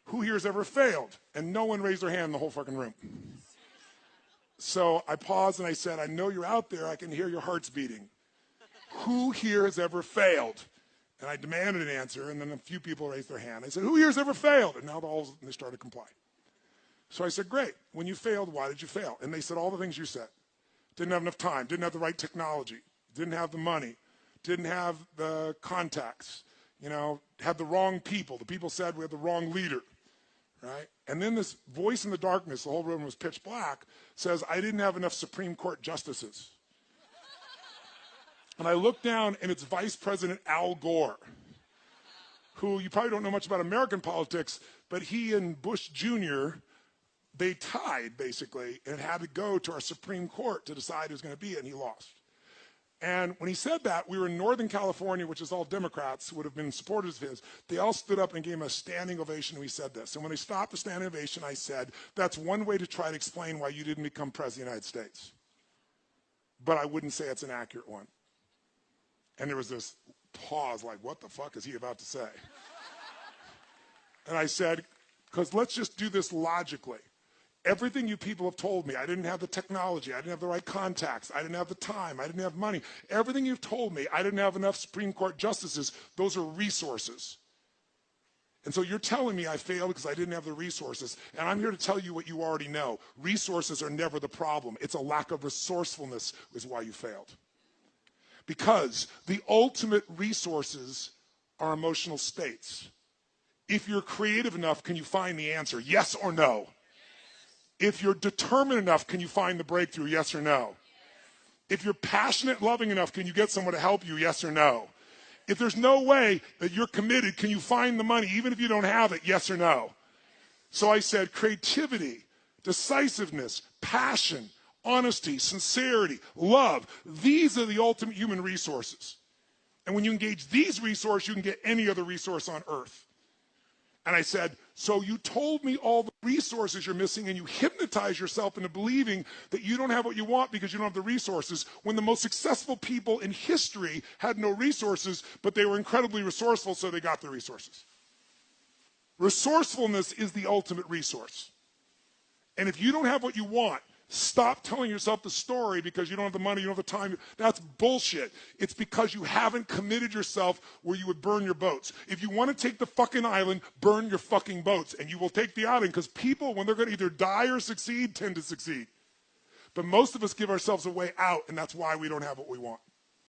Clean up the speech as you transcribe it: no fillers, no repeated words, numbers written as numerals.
who here's ever failed? And no one raised their hand in the whole fucking room. So I paused and I said, I know you're out there. I can hear your hearts beating. Who here has ever failed? And I demanded an answer, and then a few people raised their hand. I said, who here has ever failed? And now they started to comply. So I said, great. When you failed, why did you fail? And they said all the things you said. Didn't have enough time, didn't have the right technology, didn't have the money, didn't have the contacts, had the wrong people. The people said we had the wrong leader, right? And then this voice in the darkness, the whole room was pitch black, says, I didn't have enough Supreme Court justices. And I looked down, and it's Vice President Al Gore, who you probably don't know much about American politics, but he and Bush Jr., they tied, basically, and had to go to our Supreme Court to decide who's going to be it, and he lost. And when he said that, we were in Northern California, which is all Democrats, would have been supporters of his. They all stood up and gave him a standing ovation when he said this. And when they stopped the standing ovation, I said, that's one way to try to explain why you didn't become president of the United States. But I wouldn't say it's an accurate one. And there was this pause, like, what the fuck is he about to say? And I said, because let's just do this logically. Everything you people have told me, I didn't have the technology, I didn't have the right contacts, I didn't have the time, I didn't have money. Everything you've told me, I didn't have enough Supreme Court justices, those are resources. And so you're telling me I failed because I didn't have the resources. And I'm here to tell you what you already know. Resources are never the problem. It's a lack of resourcefulness is why you failed. Because the ultimate resources are emotional states. If you're creative enough, can you find the answer? Yes or no? If you're determined enough, can you find the breakthrough? Yes or no? If you're passionate, loving enough, can you get someone to help you? Yes or no? If there's no way that you're committed, can you find the money even if you don't have it? Yes or no? So I said creativity, decisiveness, passion, honesty, sincerity, love. These are the ultimate human resources. And when you engage these resources, you can get any other resource on earth. And I said, so you told me all the resources you're missing and you hypnotize yourself into believing that you don't have what you want because you don't have the resources, when the most successful people in history had no resources, but they were incredibly resourceful, so they got the resources. Resourcefulness is the ultimate resource. And if you don't have what you want, stop telling yourself the story because you don't have the money, you don't have the time. That's bullshit. It's because you haven't committed yourself where you would burn your boats. If you want to take the fucking island, burn your fucking boats. And you will take the island because people, when they're going to either die or succeed, tend to succeed. But most of us give ourselves a way out, and that's why we don't have what we want.